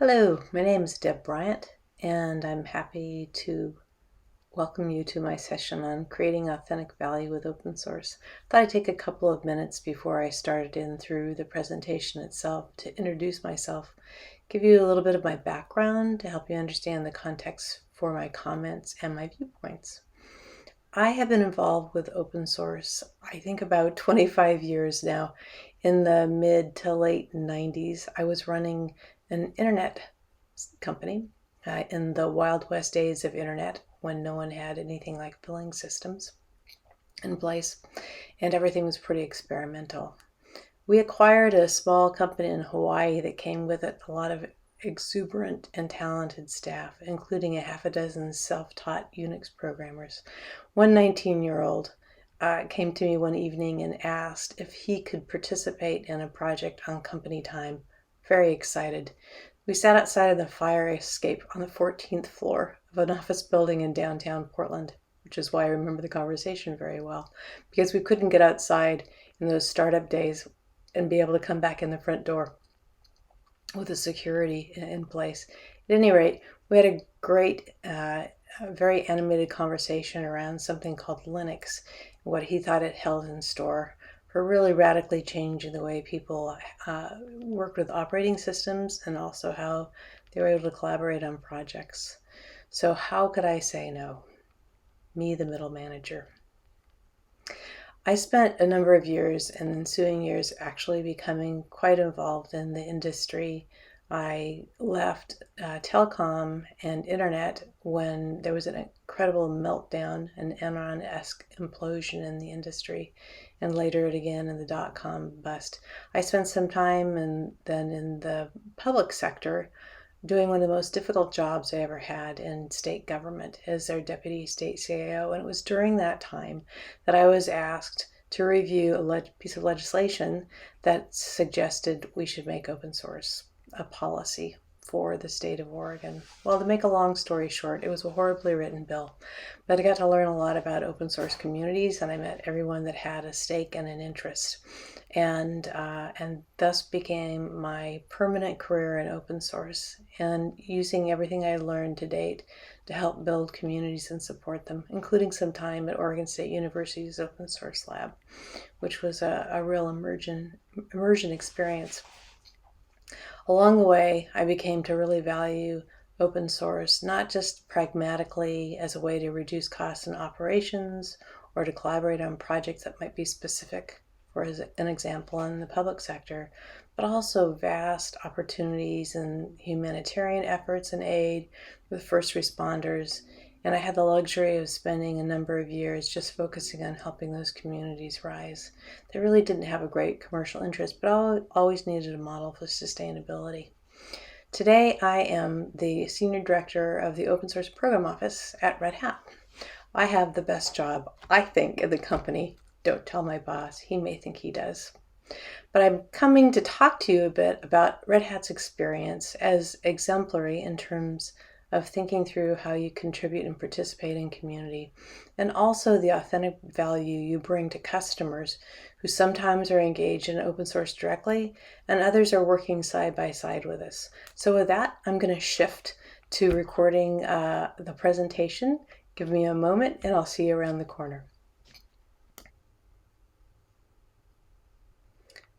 Hello, my name is Deb Bryant, and I'm happy to welcome you to my session on creating authentic value with open source. I thought I'd take a couple of minutes before I started in through the presentation itself to introduce myself, give you a little bit of my background to help you understand the context for my comments and my viewpoints. I have been involved with open source, I think about 25 years now. In the mid to late 90s, I was running an internet company in the Wild West days of internet when no one had anything like billing systems in place and everything was pretty experimental. We acquired a small company in Hawaii that came with it a lot of exuberant and talented staff, including a half a dozen self-taught Unix programmers. One 19-year-old came to me one evening and asked if he could participate in a project on company time. Very excited. We sat outside of the fire escape on the 14th floor of an office building in downtown Portland, which is why I remember the conversation very well, because we couldn't get outside in those startup days and be able to come back in the front door with the security in place. At any rate, we had a great, very animated conversation around something called Linux, what he thought it held in store for really radically changing the way people work with operating systems and also how they were able to collaborate on projects. So how could I say no? Me, the middle manager. I spent a number of years and ensuing years actually becoming quite involved in the industry. I left telecom and internet when there was an incredible meltdown, an Enron-esque implosion in the industry, and later it again in the dot-com bust. I spent some time then in the public sector doing one of the most difficult jobs I ever had in state government as their deputy state CAO. And it was during that time that I was asked to review a piece of legislation that suggested we should make open source a policy for the state of Oregon. Well, to make a long story short, it was a horribly written bill, but I got to learn a lot about open source communities, and I met everyone that had a stake and an interest, and thus became my permanent career in open source and using everything I learned to date to help build communities and support them, including some time at Oregon State University's open source lab, which was a real immersion experience. Along the way, I became to really value open source, not just pragmatically as a way to reduce costs and operations or to collaborate on projects that might be specific, for an example, in the public sector, but also vast opportunities in humanitarian efforts and aid with first responders. And I had the luxury of spending a number of years just focusing on helping those communities rise. They really didn't have a great commercial interest, but always needed a model for sustainability. Today, I am the Senior Director of the Open Source Program Office at Red Hat. I have the best job, I think, in the company. Don't tell my boss. He may think he does. But I'm coming to talk to you a bit about Red Hat's experience as exemplary in terms of thinking through how you contribute and participate in community, and also the authentic value you bring to customers who sometimes are engaged in open source directly and others are working side by side with us. So with that, I'm going to shift to recording the presentation. Give me a moment and I'll see you around the corner.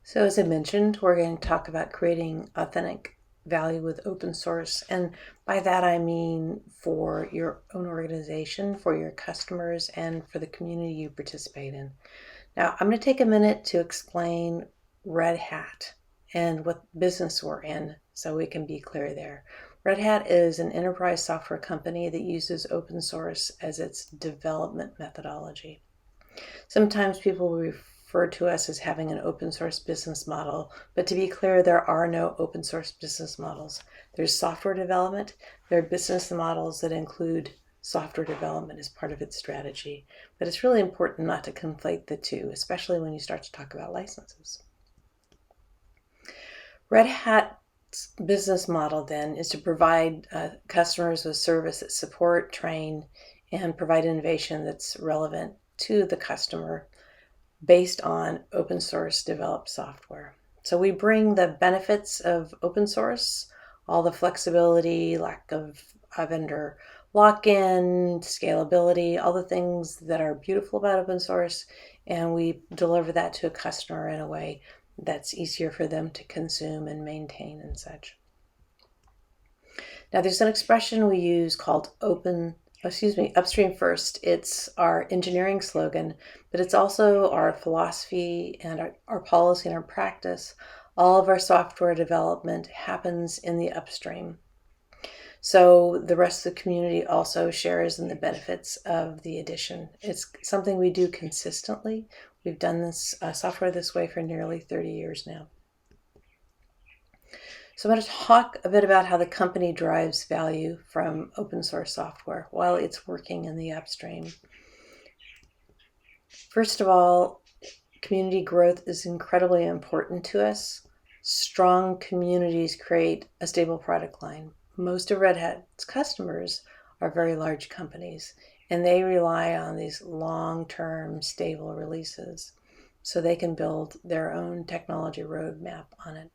So as I mentioned, we're going to talk about creating authentic value with open source. And by that, I mean for your own organization, for your customers, and for the community you participate in. Now, I'm going to take a minute to explain Red Hat and what business we're in so we can be clear there. Red Hat is an enterprise software company that uses open source as its development methodology. Sometimes people refer to us as having an open source business model, but to be clear, there are no open source business models. There's software development. There are business models that include software development as part of its strategy, but it's really important not to conflate the two, especially when you start to talk about licenses. Red Hat's business model then is to provide customers with service that support, train, and provide innovation that's relevant to the customer based on open source developed software. So we bring the benefits of open source, all the flexibility, lack of vendor lock-in, scalability, all the things that are beautiful about open source, and we deliver that to a customer in a way that's easier for them to consume and maintain and such. Now, there's an expression we use called upstream first. It's our engineering slogan, but it's also our philosophy and our policy and our practice. All of our software development happens in the upstream. So the rest of the community also shares in the benefits of the addition. It's something we do consistently. We've done this software this way for nearly 30 years now. So I'm going to talk a bit about how the company drives value from open source software while it's working in the upstream. First of all, community growth is incredibly important to us. Strong communities create a stable product line. Most of Red Hat's customers are very large companies, and they rely on these long-term stable releases so they can build their own technology roadmap on it.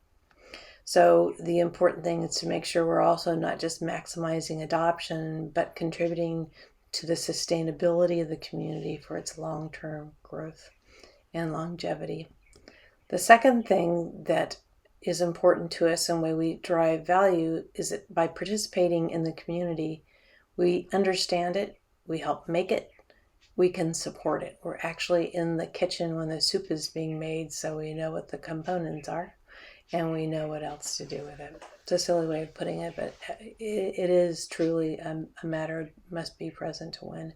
So the important thing is to make sure we're also not just maximizing adoption, but contributing to the sustainability of the community for its long-term growth and longevity. The second thing that is important to us and way we drive value is that by participating in the community, we understand it, we help make it, we can support it. We're actually in the kitchen when the soup is being made, so we know what the components are and we know what else to do with it. It's a silly way of putting it, but it is truly a matter of must be present to win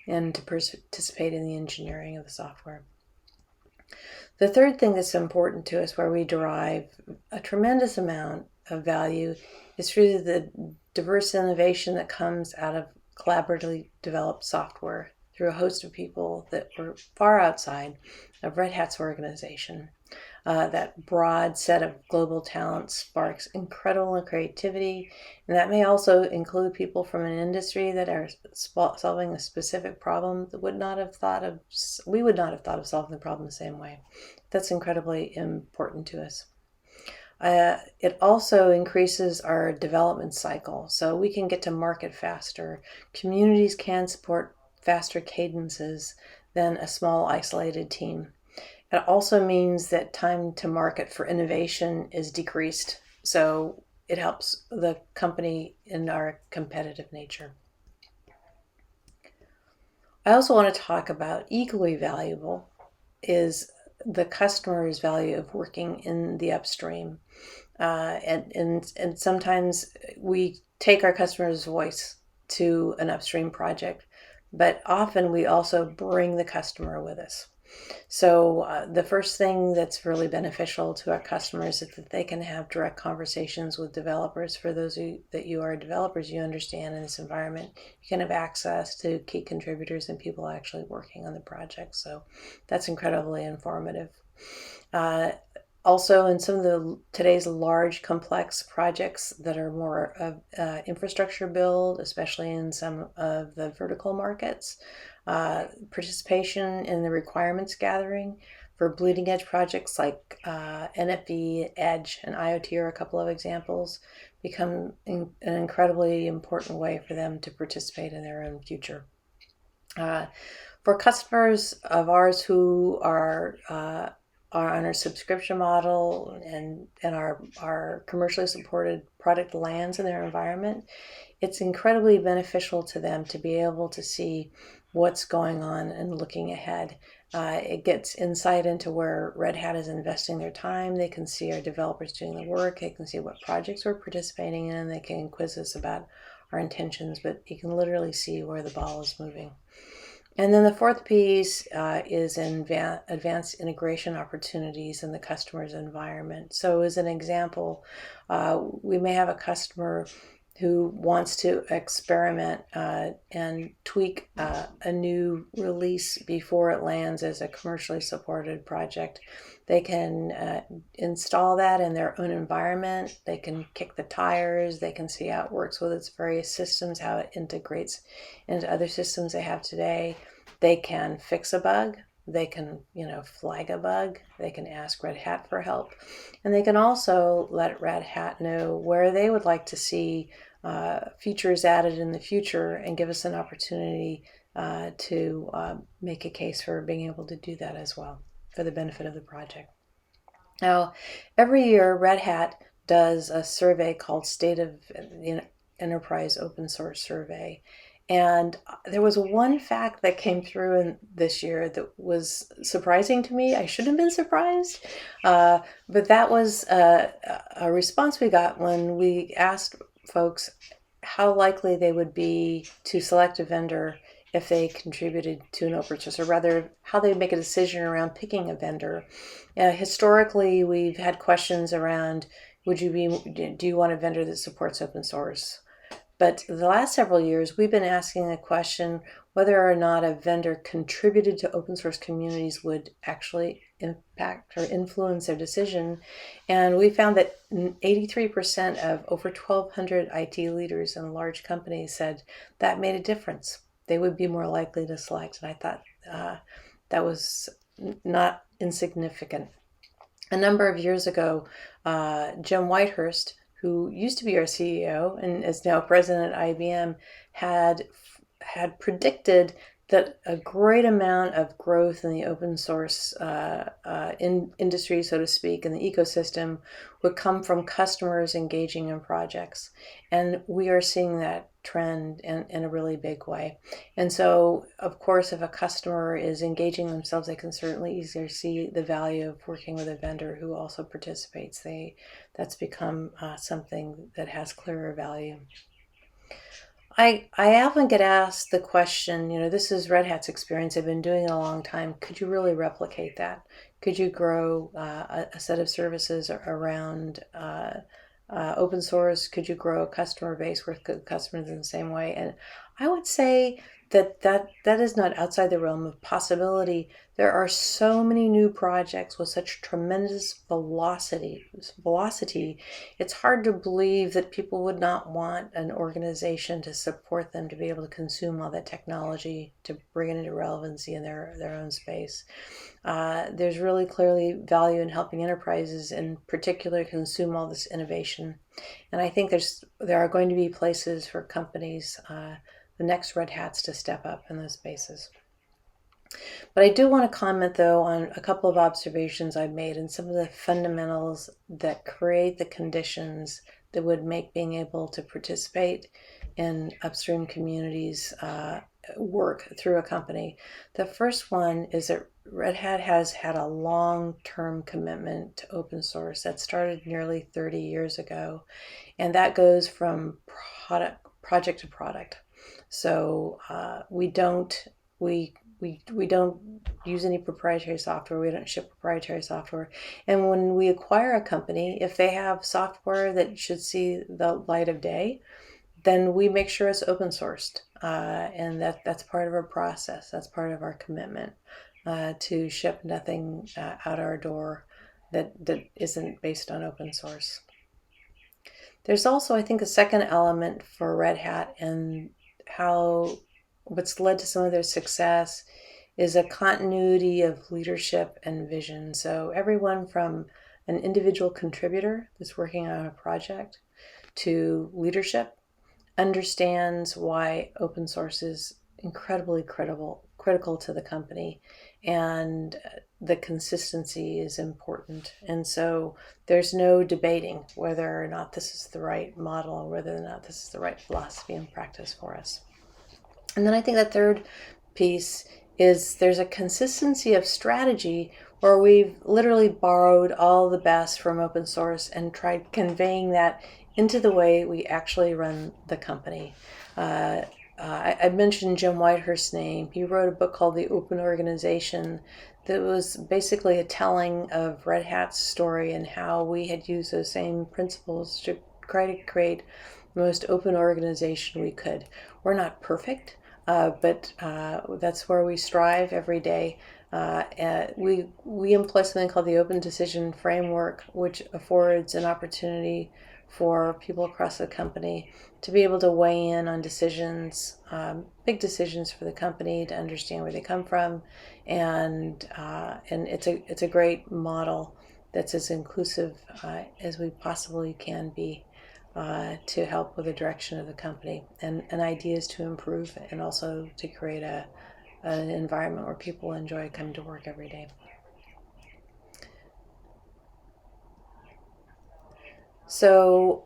and to participate in the engineering of the software. The third thing that's important to us, where we derive a tremendous amount of value, is through the diverse innovation that comes out of collaboratively developed software through a host of people that were far outside of Red Hat's organization. That broad set of global talent sparks incredible creativity, and that may also include people from an industry that are solving a specific problem that we would not have thought of solving the problem the same way. That's incredibly important to us. It also increases our development cycle, so we can get to market faster. Communities can support faster cadences than a small isolated team. It also means that time to market for innovation is decreased, so it helps the company in our competitive nature. I also want to talk about equally valuable is the customer's value of working in the upstream. And sometimes we take our customer's voice to an upstream project, but often we also bring the customer with us. So the first thing that's really beneficial to our customers is that they can have direct conversations with developers. For those that you are developers, you understand in this environment, you can have access to key contributors and people actually working on the project. So that's incredibly informative. Also, in some of today's large, complex projects that are more of infrastructure build, especially in some of the vertical markets, participation in the requirements gathering for bleeding edge projects like NFV, Edge, and IoT are a couple of examples, become an incredibly important way for them to participate in their own future. For customers of ours who are on our subscription model and our commercially supported product lands in their environment, it's incredibly beneficial to them to be able to see what's going on and looking ahead. It gets insight into where Red Hat is investing their time. They can see our developers doing the work. They can see what projects we're participating in. They can quiz us about our intentions, but you can literally see where the ball is moving. And then the fourth piece is advanced integration opportunities in the customer's environment. So as an example, we may have a customer who wants to experiment and tweak a new release before it lands as a commercially supported project. They can install that in their own environment. They can kick the tires. They can see how it works with its various systems, how it integrates into other systems they have today. They can fix a bug. they can, flag a bug, they can ask Red Hat for help, and they can also let Red Hat know where they would like to see features added in the future and give us an opportunity to make a case for being able to do that as well for the benefit of the project. Now, every year Red Hat does a survey called State of Enterprise Open Source Survey. And there was one fact that came through in this year that was surprising to me. I shouldn't have been surprised, but that was a response we got when we asked folks how likely they would be to select a vendor if they contributed to an open source, or rather how they would make a decision around picking a vendor. Historically, we've had questions around, do you want a vendor that supports open source? But the last several years, we've been asking the question whether or not a vendor contributed to open source communities would actually impact or influence their decision. And we found that 83% of over 1,200 IT leaders in large companies said that made a difference. They would be more likely to select. And I thought that was not insignificant. A number of years ago, Jim Whitehurst, who used to be our CEO and is now president at IBM, had predicted that a great amount of growth in the open source industry, so to speak, in the ecosystem would come from customers engaging in projects. And we are seeing that trend in a really big way. And so, of course, if a customer is engaging themselves, they can certainly easier see the value of working with a vendor who also participates. That's become something that has clearer value. I often get asked the question, this is Red Hat's experience. I've been doing it a long time. Could you really replicate that? Could you grow a set of services around open source? Could you grow a customer base with customers in the same way? And I would say that is not outside the realm of possibility. There are so many new projects with such tremendous velocity. It's hard to believe that people would not want an organization to support them to be able to consume all that technology, to bring it into relevancy in their own space. There's really clearly value in helping enterprises in particular consume all this innovation. And I think there are going to be places for companies, the next Red Hats, to step up in those spaces. But I do want to comment, though, on a couple of observations I've made and some of the fundamentals that create the conditions that would make being able to participate in upstream communities work through a company. The first one is that Red Hat has had a long-term commitment to open source that started nearly 30 years ago, and that goes from project to product. So we don't use any proprietary software. We don't ship proprietary software. And when we acquire a company, if they have software that should see the light of day, then we make sure it's open sourced. And that's part of our process. That's part of our commitment to ship nothing out our door that isn't based on open source. There's also, I think, a second element for Red Hat, and what's led to some of their success is a continuity of leadership and vision. So everyone from an individual contributor that's working on a project to leadership understands why open source is incredibly critical to the company, and the consistency is important. And so there's no debating whether or not this is the right model, or whether or not this is the right philosophy and practice for us. And then I think the third piece is there's a consistency of strategy where we've literally borrowed all the best from open source and tried conveying that into the way we actually run the company. I mentioned Jim Whitehurst's name. He wrote a book called The Open Organization that was basically a telling of Red Hat's story and how we had used those same principles to try to create the most open organization we could. We're not perfect, but that's where we strive every day. We employ something called the Open Decision Framework, which affords an opportunity for people across the company to be able to weigh in on decisions, big decisions for the company, to understand where they come from, and it's a great model that's as inclusive as we possibly can be, to help with the direction of the company and ideas to improve, and also to create an environment where people enjoy coming to work every day. So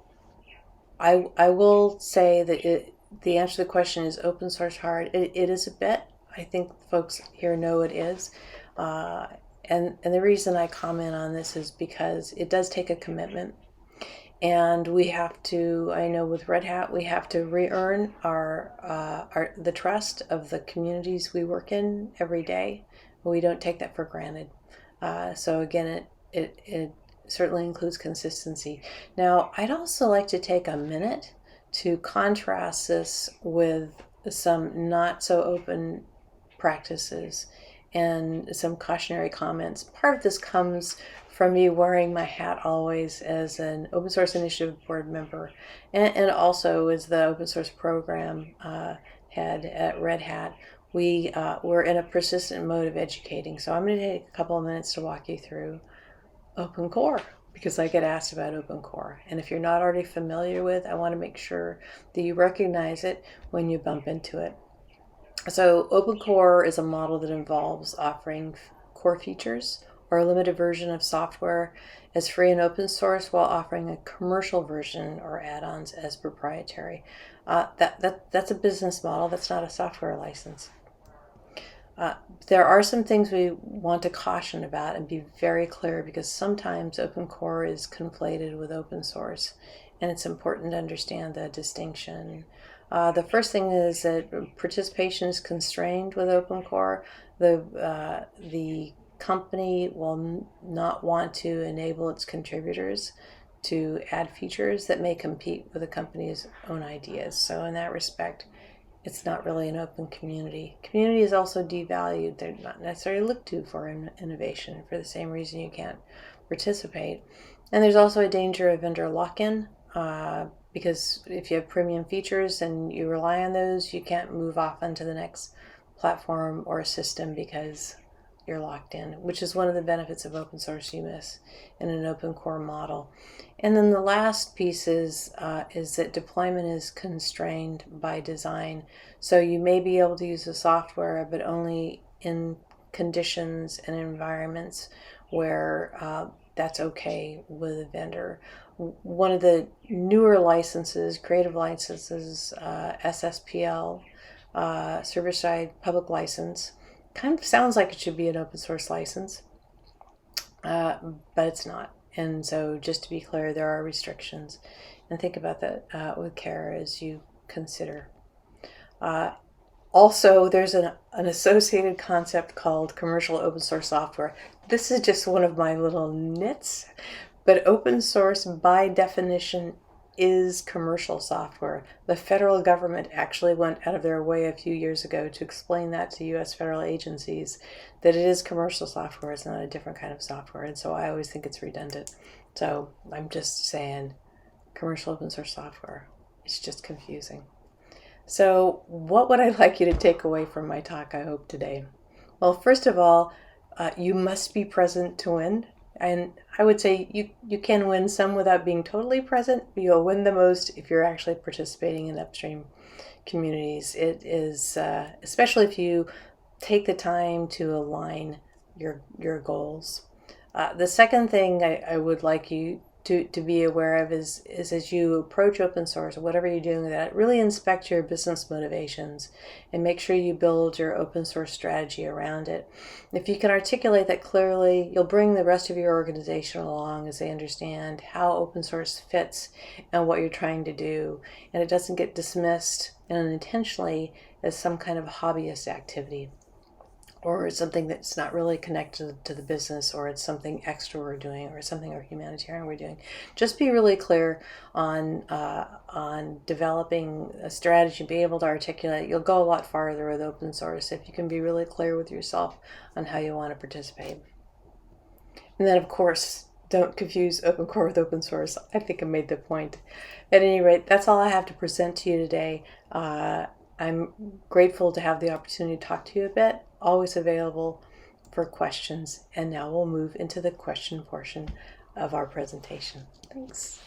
I will say that the answer to the question is open source hard. It is a bit. I think folks here know it is. And the reason I comment on this is because it does take a commitment. And we have to, I know with Red Hat, we have to re-earn the trust of the communities we work in every day. We don't take that for granted. So again, it certainly includes consistency. Now, I'd also like to take a minute to contrast this with some not so open practices and some cautionary comments. Part of this comes from me wearing my hat always as an open source initiative board member, and also as the open source program head at Red Hat. We're in a persistent mode of educating. So I'm going to take a couple of minutes to walk you through Open Core, because I get asked about Open Core. And if you're not already familiar with, I want to make sure that you recognize it when you bump into it. So Open Core is a model that involves offering core features or a limited version of software as free and open source, while offering a commercial version or add-ons as proprietary. That's a business model. That's not a software license. There are some things we want to caution about and be very clear, because sometimes Open Core is conflated with open source, and it's important to understand the distinction. The first thing is that participation is constrained with Open Core. The company will not want to enable its contributors to add features that may compete with the company's own ideas. So in that respect, it's not really an open community. Community is also devalued. They're not necessarily looked to for innovation, for the same reason you can't participate. And there's also a danger of vendor lock-in, because if you have premium features and you rely on those, you can't move off onto the next platform or system because you're locked in, which is one of the benefits of open source you miss in an open core model. And then the last piece is that deployment is constrained by design. So you may be able to use the software, but only in conditions and environments where that's okay with a vendor. One of the newer licenses, creative licenses, SSPL, server-side public license, kind of sounds like it should be an open source license, but it's not. And so just to be clear, there are restrictions, and think about that with care as you consider. Also, there's an associated concept called commercial open source software. This is just one of my little nits, but open source by definition is commercial software. The federal government actually went out of their way a few years ago to explain that to U.S. federal agencies, that it is commercial software. It's not a different kind of software. And so I always think it's redundant. So I'm just saying commercial open source software. It's just confusing. So what would I like you to take away from my talk, I hope, today? Well, first of all, you must be present to win. And I would say you can win some without being totally present, but you'll win the most if you're actually participating in upstream communities. It is, especially if you take the time to align your goals. The second thing I would like you to be aware of is as you approach open source, or whatever you're doing with that, really inspect your business motivations and make sure you build your open source strategy around it. If you can articulate that clearly, you'll bring the rest of your organization along as they understand how open source fits and what you're trying to do, and it doesn't get dismissed unintentionally as some kind of hobbyist activity, or it's something that's not really connected to the business, or it's something extra we're doing, or something or humanitarian we're doing. Just be really clear on developing a strategy, be able to articulate. You'll go a lot farther with open source if you can be really clear with yourself on how you want to participate. And then, of course, don't confuse open core with open source. I think I made the point. At any rate, that's all I have to present to you today. I'm grateful to have the opportunity to talk to you a bit, always available for questions. And now we'll move into the question portion of our presentation. Thanks.